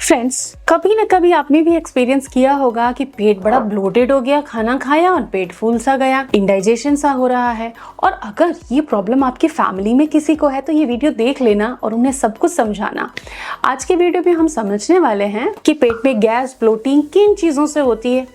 Friends, कभी ना कभी आपने भी एक्सपीरियंस किया होगा कि पेट बड़ा ब्लोटेड हो गया, खाना खाया और पेट फूल सा गया, इंडाइजेशन सा हो रहा है। और अगर ये प्रॉब्लम आपकी फैमिली में किसी को है तो ये वीडियो देख लेना और उन्हें सब कुछ समझाना। आज के वीडियो में हम समझने वाले हैं कि पेट में गैस ब्लोटिंग किन चीज़ों से होती है,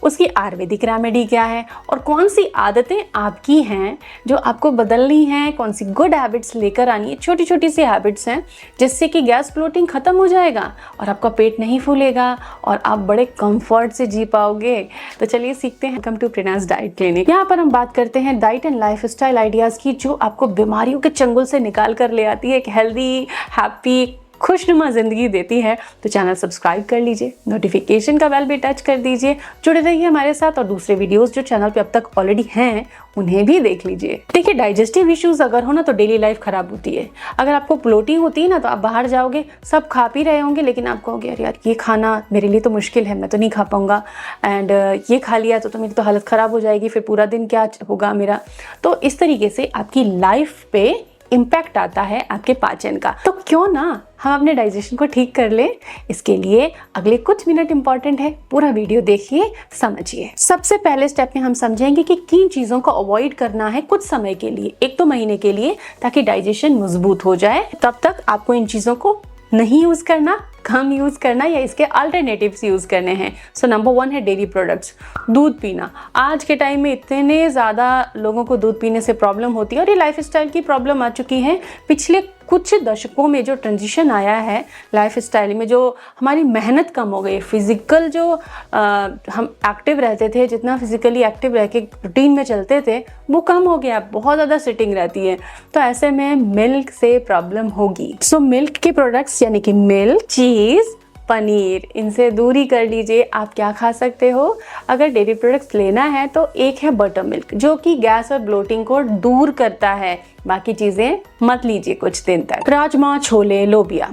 उसकी आयुर्वेदिक रेमेडी क्या है और कौन सी आदतें आपकी हैं जो आपको बदलनी है, कौन सी गुड हैबिट्स लेकर आनी है। छोटी छोटी सी हैबिट्स हैं जिससे कि गैस ब्लोटिंग खत्म हो जाएगा और आपका पेट नहीं फूलेगा और आप बड़े कंफर्ट से जी पाओगे। तो चलिए सीखते हैं। Welcome to Prinas diet clinic. यहाँ पर हम बात करते हैं diet and lifestyle ideas की जो आपको बीमारियों के चंगुल से निकाल कर ले आती है, एक हेल्दी, हैप्पी, खुशनुमा ज़िंदगी देती है। तो चैनल सब्सक्राइब कर लीजिए, नोटिफिकेशन का बेल भी टच कर दीजिए, जुड़े रहिए हमारे साथ और दूसरे वीडियोस जो चैनल पे अब तक ऑलरेडी हैं उन्हें भी देख लीजिए। देखिए, डाइजेस्टिव इश्यूज अगर हो ना तो डेली लाइफ खराब होती है। अगर आपको ब्लोटिंग होती है ना तो आप बाहर जाओगे, सब खा पी रहे होंगे, लेकिन आप कहोगे यार यार ये खाना मेरे लिए तो मुश्किल है, मैं तो नहीं खा पाऊंगा, एंड ये खा लिया तो मेरी तो हालत ख़राब हो जाएगी, फिर पूरा दिन क्या होगा मेरा। तो इस तरीके से आपकी लाइफ पे इम्पैक्ट आता है आपके पाचन का। तो क्यों ना हम अपने डाइजेशन को ठीक कर लें। इसके लिए अगले कुछ मिनट इंपॉर्टेंट है, पूरा वीडियो देखिए, समझिए। सबसे पहले स्टेप में हम समझेंगे कि किन चीज़ों को अवॉइड करना है कुछ समय के लिए, 1-2 महीने के लिए, ताकि डाइजेशन मजबूत हो जाए। तब तक आपको इन चीज़ों को नहीं यूज़ करना, कम यूज़ करना या इसके अल्टरनेटिव्स यूज़ करने हैं। सो नंबर 1 है डेयरी प्रोडक्ट्स, दूध पीना। आज के टाइम में इतने ज़्यादा लोगों को दूध पीने से प्रॉब्लम होती है और ये लाइफस्टाइल की प्रॉब्लम आ चुकी है। पिछले कुछ दशकों में जो ट्रांजिशन आया है लाइफस्टाइल में, जो हमारी मेहनत कम हो गई, फिज़िकल जो हम एक्टिव रहते थे, जितना फिज़िकली एक्टिव रह के रूटीन में चलते थे वो कम हो गया, बहुत ज़्यादा सिटिंग रहती है। तो ऐसे में मिल्क से प्रॉब्लम होगी। सो मिल्क के प्रोडक्ट्स यानी कि मिल्क, चीज़, पनीर, इनसे दूरी कर लीजिए। आप क्या खा सकते हो अगर डेयरी प्रोडक्ट्स लेना है तो एक है बटर मिल्क जो कि गैस और ब्लोटिंग को दूर करता है। बाकी चीज़ें मत लीजिए कुछ दिन तक। राजमा, छोले, लोबिया,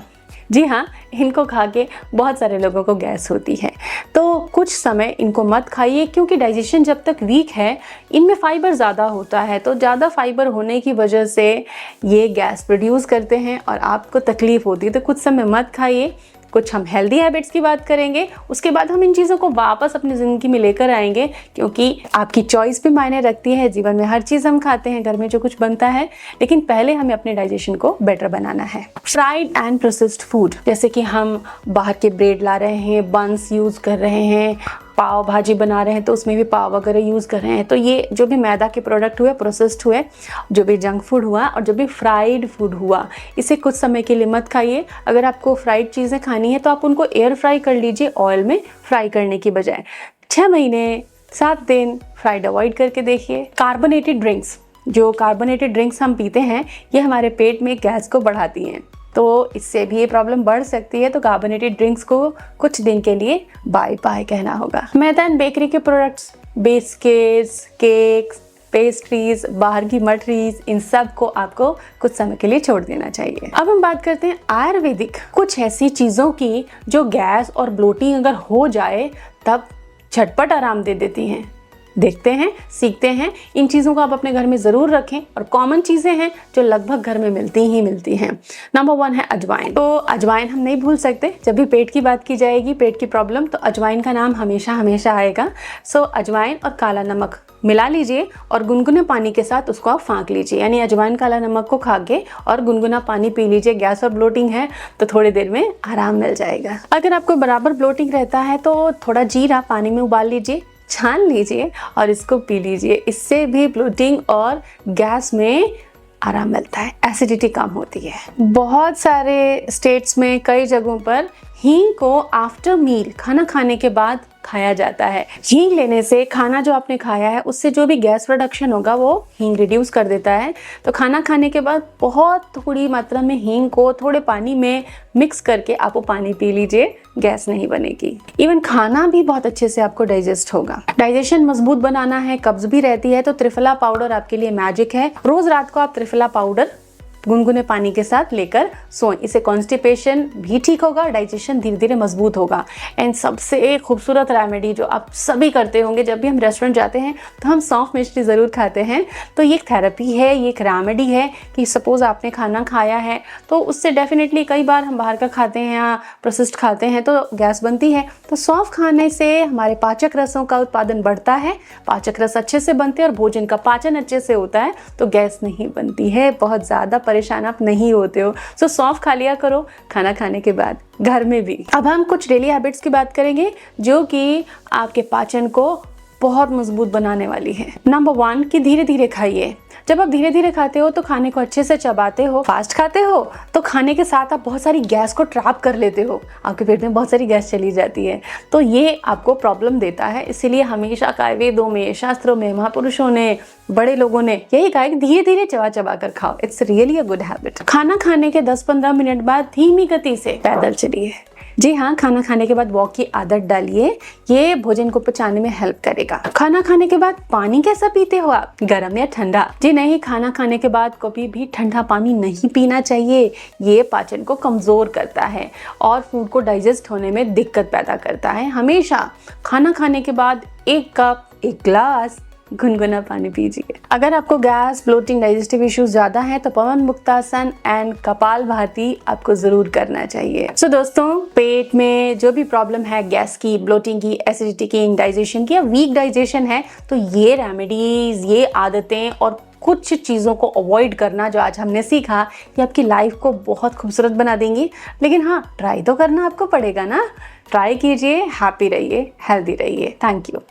जी हाँ, इनको खा के बहुत सारे लोगों को गैस होती है, तो कुछ समय इनको मत खाइए क्योंकि डाइजेशन जब तक वीक है इनमें फाइबर ज़्यादा होता है। तो ज़्यादा फाइबर होने की वजह से ये गैस प्रोड्यूस करते हैं और आपको तकलीफ़ होती है। तो कुछ समय मत खाइए। कुछ हम हेल्दी हैबिट्स की बात करेंगे, उसके बाद हम इन चीज़ों को वापस अपनी ज़िंदगी में लेकर आएंगे क्योंकि आपकी चॉइस भी मायने रखती है। जीवन में हर चीज़ हम खाते हैं, घर में जो कुछ बनता है, लेकिन पहले हमें अपने डाइजेशन को बेटर बनाना है। फ्राइड एंड प्रोसेस्ड फूड, जैसे कि हम बाहर के ब्रेड ला रहे हैं, बंस यूज़ कर रहे हैं, पाव भाजी बना रहे हैं तो उसमें भी पाव वगैरह यूज़ कर रहे हैं। तो ये जो भी मैदा के प्रोडक्ट हुए, प्रोसेस्ड हुए, जो भी जंक फूड हुआ और जो भी फ्राइड फूड हुआ, इसे कुछ समय के लिए मत खाइए। अगर आपको फ्राइड चीज़ें खानी है तो आप उनको एयर फ्राई कर लीजिए, ऑयल में फ्राई करने की बजाय। 6 महीने 7 दिन फ्राइड अवॉइड करके देखिए। कार्बोनेटेड ड्रिंक्स, जो कार्बोनेटेड ड्रिंक्स हम पीते हैं ये हमारे पेट में गैस को बढ़ाती हैं, तो इससे भी ये प्रॉब्लम बढ़ सकती है। तो कार्बोनेटेड ड्रिंक्स को कुछ दिन के लिए बाय बाय कहना होगा। मैदा एंड बेकरी के प्रोडक्ट्स, बिस्किट्स, केक्स, पेस्ट्रीज, बाहर की मठरीज, इन सब को आपको कुछ समय के लिए छोड़ देना चाहिए। अब हम बात करते हैं आयुर्वेदिक कुछ ऐसी चीज़ों की जो गैस और ब्लोटिंग अगर हो जाए तब झटपट आराम दे देती हैं। देखते हैं, सीखते हैं। इन चीज़ों को आप अपने घर में ज़रूर रखें और कॉमन चीज़ें हैं जो लगभग घर में मिलती ही मिलती हैं। नंबर 1 है अजवाइन। तो अजवाइन हम नहीं भूल सकते, जब भी पेट की बात की जाएगी, पेट की प्रॉब्लम, तो अजवाइन का नाम हमेशा हमेशा आएगा। सो अजवाइन और काला नमक मिला लीजिए और गुनगुने पानी के साथ उसको आप फाँक लीजिए, यानी अजवाइन काला नमक को खा के और गुनगुना पानी पी लीजिए। गैस और ब्लोटिंग है तो थोड़ी देर में आराम मिल जाएगा। अगर आपको बराबर ब्लोटिंग रहता है तो थोड़ा जीरा पानी में उबाल लीजिए, छान लीजिए और इसको पी लीजिए। इससे भी ब्लोटिंग और गैस में आराम मिलता है, एसिडिटी कम होती है। बहुत सारे स्टेट्स में कई जगहों पर हींग को आफ्टर मील, खाना खाने के बाद खाया जाता है। हींग लेने से खाना जो आपने खाया है उससे जो भी गैस प्रोडक्शन होगा वो हींग रिड्यूस कर देता है। तो खाना खाने के बाद बहुत थोड़ी मात्रा में हींग को थोड़े पानी में मिक्स करके आप वो पानी पी लीजिए, गैस नहीं बनेगी। इवन खाना भी बहुत अच्छे से आपको डाइजेस्ट होगा। डाइजेशन मजबूत बनाना है, कब्ज भी रहती है, तो त्रिफला पाउडर आपके लिए मैजिक है। रोज रात को आप त्रिफला पाउडर गुनगुने पानी के साथ लेकर सोएं। इससे कॉन्स्टिपेशन भी ठीक होगा, डाइजेशन धीरे धीरे मजबूत होगा। एंड सबसे खूबसूरत रेमेडी जो आप सभी करते होंगे, जब भी हम रेस्टोरेंट जाते हैं तो हम सौंफ मिश्री ज़रूर खाते हैं। तो ये एक थेरेपी है, ये एक रेमेडी है कि सपोज़ आपने खाना खाया है तो उससे डेफिनेटली, कई बार हम बाहर का खाते हैं या प्रोसेस्ड खाते हैं तो गैस बनती है। तो सौंफ खाने से हमारे पाचक रसों का उत्पादन बढ़ता है, पाचक रस अच्छे से बनते हैं और भोजन का पाचन अच्छे से होता है, तो गैस नहीं बनती है। बहुत ज़्यादा परेशान आप नहीं होते हो। सो सौंफ खा लिया करो खाना खाने के बाद, घर में भी। अब हम कुछ डेली हैबिट्स की बात करेंगे जो कि आपके पाचन को बहुत मजबूत बनाने वाली है। नंबर 1 कि धीरे धीरे खाइए। जब आप धीरे धीरे खाते हो तो खाने को अच्छे से चबाते हो। फास्ट खाते हो तो खाने के साथ आप बहुत सारी गैस को ट्रैप कर लेते हो, आपके पेट में बहुत सारी गैस चली जाती है, तो ये आपको प्रॉब्लम देता है। इसीलिए हमेशा का वेदों में, शास्त्रों में, महापुरुषों ने, बड़े लोगों ने यही कहा कि धीरे धीरे चबा चबा कर खाओ। It's really a good habit. खाना खाने के 10-15 मिनट बाद धीमी गति से पैदल चलिए। जी हाँ, खाना खाने के बाद वॉक की आदत डालिए, ये भोजन को पचाने में हेल्प करेगा। खाना खाने के बाद पानी कैसा पीते हो आप, गर्म या ठंडा? जी नहीं, खाना खाने के बाद कभी भी ठंडा पानी नहीं पीना चाहिए। ये पाचन को कमजोर करता है और फूड को डाइजेस्ट होने में दिक्कत पैदा करता है। हमेशा खाना खाने के बाद 1 कप 1 ग्लास गुनगुना पानी पीजिए। अगर आपको गैस, ब्लोटिंग, डाइजेस्टिव इश्यूज ज्यादा हैं तो पवन मुक्तासन एंड कपाल भाती आपको जरूर करना चाहिए। सो दोस्तों, पेट में जो भी प्रॉब्लम है, गैस की, ब्लोटिंग की, एसिडिटी की, इंडाइजेशन की या वीक डाइजेशन है, तो ये रेमेडीज, ये आदतें और कुछ चीज़ों को अवॉइड करना जो आज हमने सीखा, ये आपकी लाइफ को बहुत खूबसूरत बना देंगी। लेकिन हाँ, ट्राई तो करना आपको पड़ेगा ना। ट्राई कीजिए, हैप्पी रहिए, हेल्दी रहिए। Thank you.